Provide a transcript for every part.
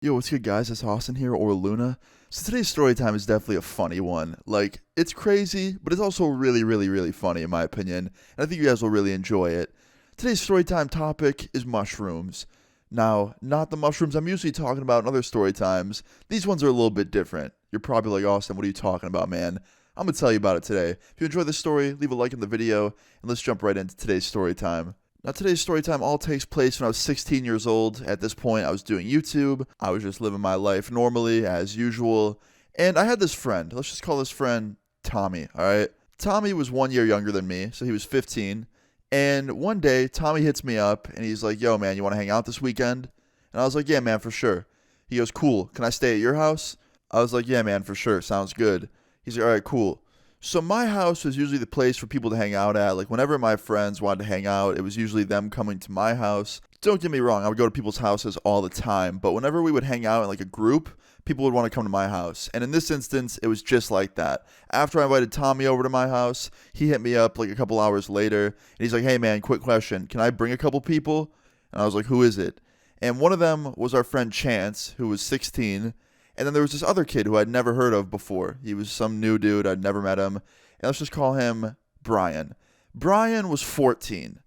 Yo, what's good, guys? It's Austin here, or Luna. So today's story time is definitely a funny one. Like, it's crazy, but it's also really, really, really funny, in my opinion. And I think you guys will really enjoy it. Today's story time topic is mushrooms. Now, not the mushrooms I'm usually talking about in other story times. These ones are a little bit different. You're probably like, Austin, what are you talking about, man? I'm going to tell you about it today. If you enjoyed this story, leave a like in the video, and let's jump right into today's story time. Now, today's story time all takes place when I was 16 years old. At this point, I was doing YouTube. I was just living my life normally, as usual. And I had this friend. Let's just call this friend Tommy, all right? Tommy was 1 year younger than me, so he was 15. And one day, Tommy hits me up, and he's like, yo, man, you want to hang out this weekend? And I was like, yeah, man, for sure. He goes, cool. Can I stay at your house? I was like, yeah, man, for sure. Sounds good. He's like, all right, cool. So my house was usually the place for people to hang out at. Like whenever my friends wanted to hang out, it was usually them coming to my house. Don't get me wrong, I would go to people's houses all the time, but whenever we would hang out in like a group, people would want to come to my house. And in this instance, it was just like that. After I invited Tommy over to my house, he hit me up like a couple hours later, and he's like, "Hey man, quick question. Can I bring a couple people?" And I was like, "Who is it?" And one of them was our friend Chance, who was 16. And then there was this other kid who I'd never heard of before. He was some new dude. I'd never met him. And let's just call him Brian. Brian was 14.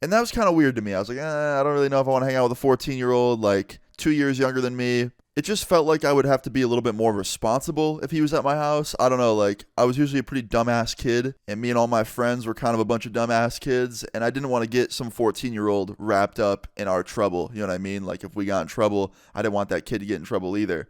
And that was kind of weird to me. I was like, I don't really know if I want to hang out with a 14-year-old, like 2 years younger than me. It just felt like I would have to be a little bit more responsible if he was at my house. I don't know, like, I was usually a pretty dumbass kid, and me and all my friends were kind of a bunch of dumbass kids, and I didn't want to get some 14-year-old wrapped up in our trouble. You know what I mean? Like, if we got in trouble, I didn't want that kid to get in trouble either.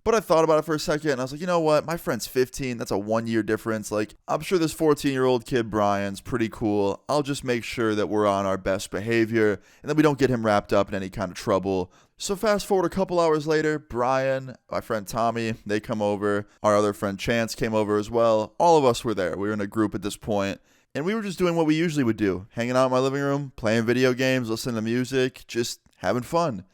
But I thought about it for a second, and I was like, you know what? My friend's 15. That's a 1 year difference. Like, I'm sure this 14-year-old kid, Brian's pretty cool. I'll just make sure that we're on our best behavior, and that we don't get him wrapped up in any kind of trouble. So fast forward a couple hours later, Brian, my friend Tommy, they come over. Our other friend Chance came over as well. All of us were there. We were in a group at this point, and we were just doing what we usually would do. Hanging out in my living room, playing video games, listening to music, just having fun.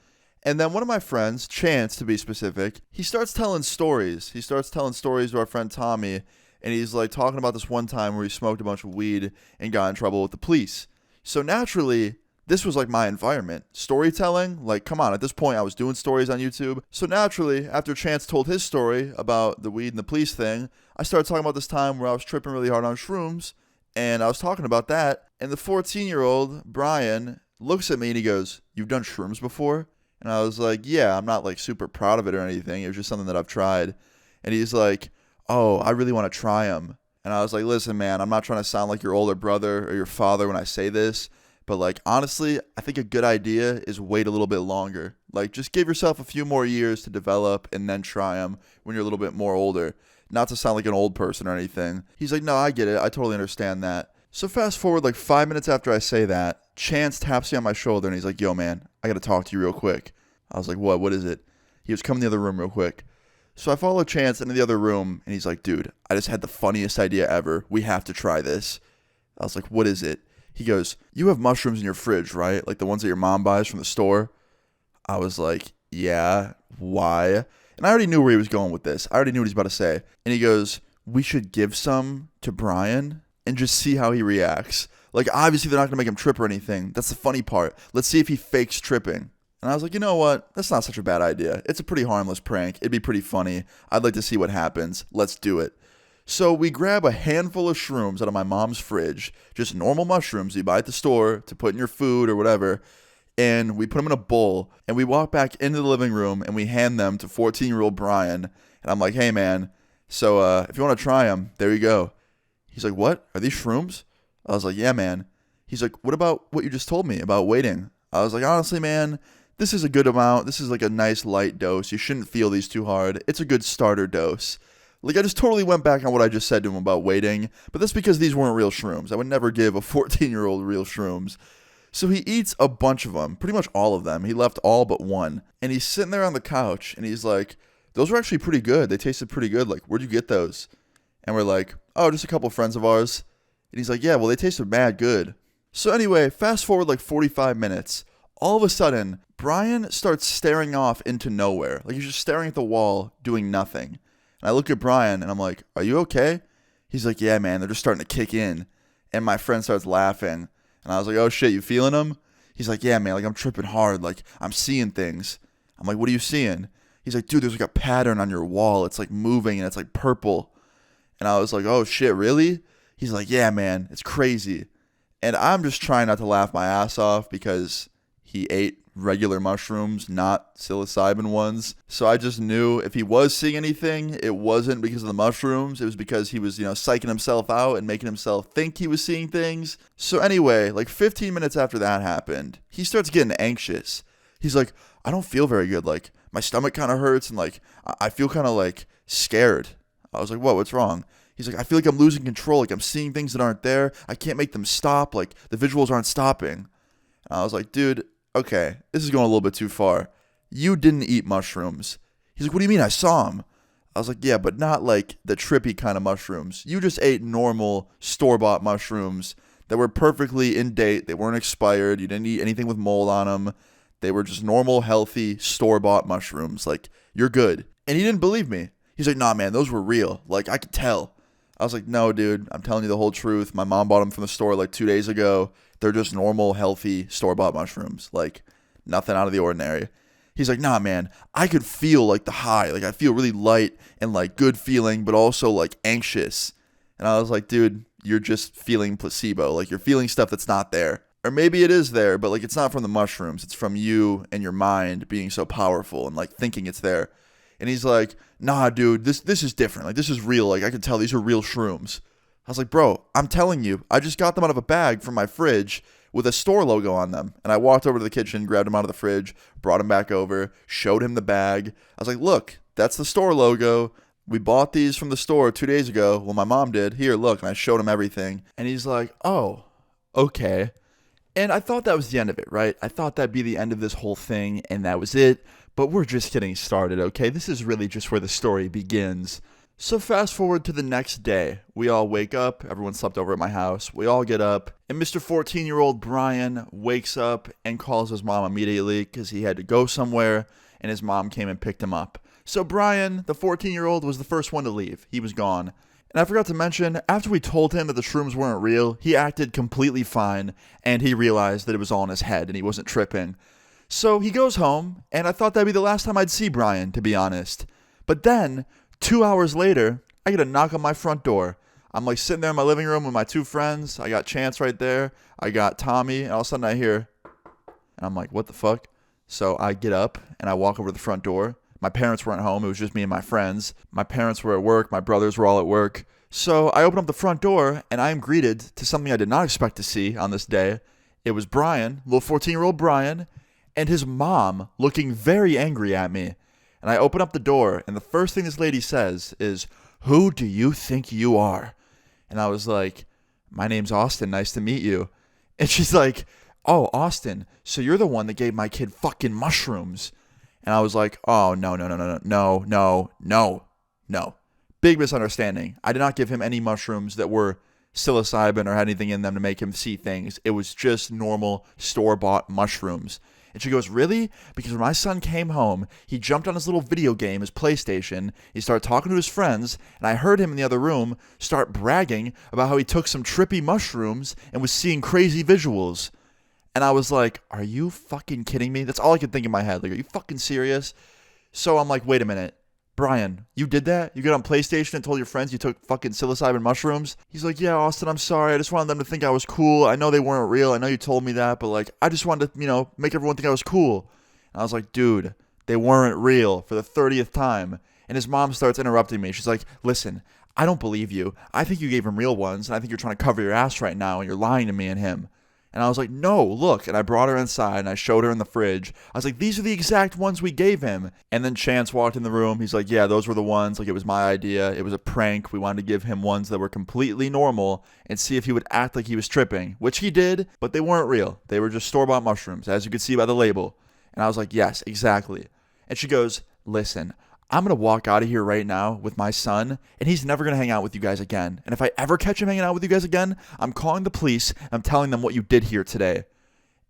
And then one of my friends, Chance to be specific, he starts telling stories. He starts telling stories to our friend Tommy, and he's like talking about this one time where he smoked a bunch of weed and got in trouble with the police. So naturally, this was like my environment. Storytelling, like come on, at this point I was doing stories on YouTube. So naturally, after Chance told his story about the weed and the police thing, I started talking about this time where I was tripping really hard on shrooms, and I was talking about that, and the 14-year-old, Brian, looks at me and he goes, "You've done shrooms before?" And I was like, yeah, I'm not like super proud of it or anything. It was just something that I've tried. And he's like, oh, I really want to try them. And I was like, listen, man, I'm not trying to sound like your older brother or your father when I say this. But like, honestly, I think a good idea is wait a little bit longer. Like, just give yourself a few more years to develop and then try them when you're a little bit more older. Not to sound like an old person or anything. He's like, no, I get it. I totally understand that. So fast forward like 5 minutes after I say that, Chance taps me on my shoulder and he's like, yo, man, I got to talk to you real quick. I was like, what? What is it? He was coming in the other room real quick. So I follow Chance into the other room and he's like, dude, I just had the funniest idea ever. We have to try this. I was like, what is it? He goes, you have mushrooms in your fridge, right? Like the ones that your mom buys from the store? I was like, yeah, why? And I already knew where he was going with this. I already knew what he was about to say. And he goes, we should give some to Brian and just see how he reacts. Like, obviously, they're not going to make him trip or anything. That's the funny part. Let's see if he fakes tripping. And I was like, you know what? That's not such a bad idea. It's a pretty harmless prank. It'd be pretty funny. I'd like to see what happens. Let's do it. So we grab a handful of shrooms out of my mom's fridge, just normal mushrooms you buy at the store to put in your food or whatever, and we put them in a bowl, and we walk back into the living room, and we hand them to 14-year-old Brian. And I'm like, hey, man, so if you want to try them, there you go. He's like, what? Are these shrooms? I was like, yeah, man. He's like, what about what you just told me about waiting? I was like, honestly, man, this is a good amount. This is like a nice light dose. You shouldn't feel these too hard. It's a good starter dose. Like, I just totally went back on what I just said to him about waiting, but that's because these weren't real shrooms. I would never give a 14-year-old real shrooms. So he eats a bunch of them, pretty much all of them. He left all but one. And he's sitting there on the couch, and he's like, those were actually pretty good. They tasted pretty good. Like, where'd you get those? And we're like, oh, just a couple friends of ours. And he's like, yeah, well, they tasted mad good. So anyway, fast forward like 45 minutes. All of a sudden, Brian starts staring off into nowhere. Like, he's just staring at the wall, doing nothing. And I look at Brian, and I'm like, are you okay? He's like, yeah, man, they're just starting to kick in. And my friend starts laughing. And I was like, oh, shit, you feeling them? He's like, yeah, man, like, I'm tripping hard. Like, I'm seeing things. I'm like, what are you seeing? He's like, dude, there's like a pattern on your wall. It's like moving and it's like purple. And I was like, oh shit, really? He's like, yeah, man, it's crazy. And I'm just trying not to laugh my ass off because he ate regular mushrooms, not psilocybin ones. So I just knew if he was seeing anything, it wasn't because of the mushrooms. It was because he was, psyching himself out and making himself think he was seeing things. So anyway, like 15 minutes after that happened, he starts getting anxious. He's like, I don't feel very good. Like my stomach kind of hurts and like I feel kind of like scared. I was like, what's wrong? He's like, I feel like I'm losing control. Like I'm seeing things that aren't there. I can't make them stop. Like the visuals aren't stopping. And I was like, dude, okay, this is going a little bit too far. You didn't eat mushrooms. He's like, what do you mean? I saw them. I was like, yeah, but not like the trippy kind of mushrooms. You just ate normal store-bought mushrooms that were perfectly in date. They weren't expired. You didn't eat anything with mold on them. They were just normal, healthy, store-bought mushrooms. Like, you're good. And he didn't believe me. He's like, nah, man, those were real. Like, I could tell. I was like, no, dude, I'm telling you the whole truth. My mom bought them from the store like 2 days ago. They're just normal, healthy, store-bought mushrooms. Like, nothing out of the ordinary. He's like, nah, man, I could feel like the high. Like, I feel really light and like good feeling, but also like anxious. And I was like, dude, you're just feeling placebo. Like, you're feeling stuff that's not there. Or maybe it is there, but like it's not from the mushrooms. It's from you and your mind being so powerful and like thinking it's there. And he's like, nah, dude, this is different. Like, this is real. Like, I can tell these are real shrooms. I was like, bro, I'm telling you, I just got them out of a bag from my fridge with a store logo on them. And I walked over to the kitchen, grabbed them out of the fridge, brought them back over, showed him the bag. I was like, look, that's the store logo. We bought these from the store 2 days ago. Well, my mom did. Here, look. And I showed him everything. And he's like, oh, okay. And I thought that was the end of it, right? I thought that'd be the end of this whole thing, and that was it. But we're just getting started, okay? This is really just where the story begins. So fast forward to the next day. We all wake up. Everyone slept over at my house. We all get up. And Mr. 14-year-old Brian wakes up and calls his mom immediately because he had to go somewhere, and his mom came and picked him up. So Brian, the 14-year-old, was the first one to leave. He was gone. And I forgot to mention, after we told him that the shrooms weren't real, he acted completely fine, and he realized that it was all in his head and he wasn't tripping. So he goes home, and I thought that'd be the last time I'd see Brian, to be honest. But then, 2 hours later, I get a knock on my front door. I'm like sitting there in my living room with my two friends. I got Chance right there. I got Tommy, and all of a sudden I hear, and I'm like, what the fuck? So I get up, and I walk over to the front door. My parents weren't home. It was just me and my friends. My parents were at work. My brothers were all at work. So I open up the front door, and I am greeted to something I did not expect to see on this day. It was Brian, little 14-year-old Brian, and his mom looking very angry at me. And I open up the door, and the first thing this lady says is, "Who do you think you are?" And I was like, "My name's Austin. Nice to meet you." And she's like, "Oh, Austin, so you're the one that gave my kid fucking mushrooms." And I was like, oh, no. Big misunderstanding. I did not give him any mushrooms that were psilocybin or had anything in them to make him see things. It was just normal store-bought mushrooms. And she goes, really? Because when my son came home, he jumped on his little video game, his PlayStation. He started talking to his friends, and I heard him in the other room start bragging about how he took some trippy mushrooms and was seeing crazy visuals. And I was like, are you fucking kidding me? That's all I could think in my head. Like, are you fucking serious? So I'm like, wait a minute. Brian, you did that? You got on PlayStation and told your friends you took fucking psilocybin mushrooms? He's like, yeah, Austin, I'm sorry. I just wanted them to think I was cool. I know they weren't real. I know you told me that. But, like, I just wanted to, make everyone think I was cool. And I was like, dude, they weren't real for the 30th time. And his mom starts interrupting me. She's like, listen, I don't believe you. I think you gave him real ones. And I think you're trying to cover your ass right now. And you're lying to me and him. And I was like, no, look. And I brought her inside and I showed her in the fridge. I was like, these are the exact ones we gave him. And then Chance walked in the room. He's like, yeah, those were the ones. Like, it was my idea. It was a prank. We wanted to give him ones that were completely normal and see if he would act like he was tripping, which he did, but they weren't real. They were just store-bought mushrooms, as you could see by the label. And I was like, yes, exactly. And she goes, listen, I'm going to walk out of here right now with my son, and he's never going to hang out with you guys again. And if I ever catch him hanging out with you guys again, I'm calling the police, and I'm telling them what you did here today.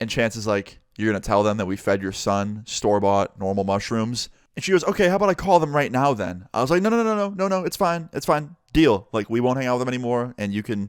And Chance is like, you're going to tell them that we fed your son store-bought normal mushrooms? And she goes, okay, how about I call them right now then? I was like, no, it's fine. Deal. Like, we won't hang out with them anymore, and you can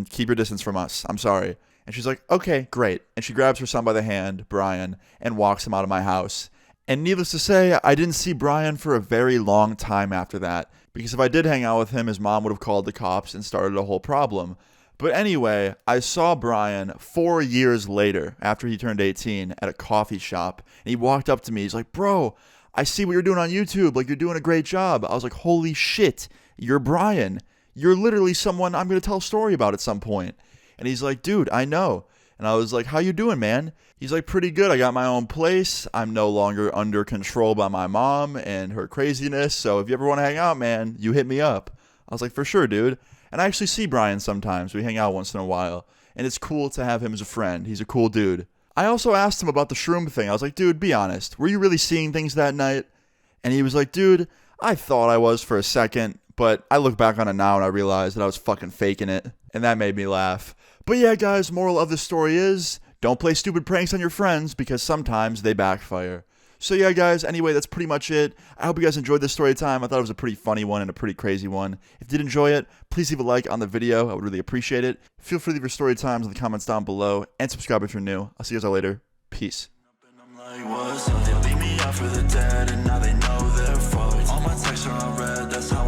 keep your distance from us. I'm sorry. And she's like, okay, great. And she grabs her son by the hand, Brian, and walks him out of my house. And needless to say, I didn't see Brian for a very long time after that, because if I did hang out with him, his mom would have called the cops and started a whole problem. But anyway, I saw Brian 4 years later, after he turned 18, at a coffee shop, and he walked up to me. He's like, bro, I see what you're doing on YouTube. Like, you're doing a great job. I was like, holy shit, you're Brian. You're literally someone I'm going to tell a story about at some point. And he's like, dude, I know. And I was like, how you doing, man? He's like, pretty good. I got my own place. I'm no longer under control by my mom and her craziness. So if you ever want to hang out, man, you hit me up. I was like, for sure, dude. And I actually see Brian sometimes. We hang out once in a while. And it's cool to have him as a friend. He's a cool dude. I also asked him about the shroom thing. I was like, dude, be honest. Were you really seeing things that night? And he was like, dude, I thought I was for a second. But I look back on it now and I realized that I was fucking faking it. And that made me laugh. But yeah, guys, moral of the story is, don't play stupid pranks on your friends because sometimes they backfire. So yeah, guys, anyway, that's pretty much it. I hope you guys enjoyed this story time. I thought it was a pretty funny one and a pretty crazy one. If you did enjoy it, please leave a like on the video. I would really appreciate it. Feel free to leave your story times in the comments down below and subscribe if you're new. I'll see you guys all later. Peace. All my texts are unread, that's how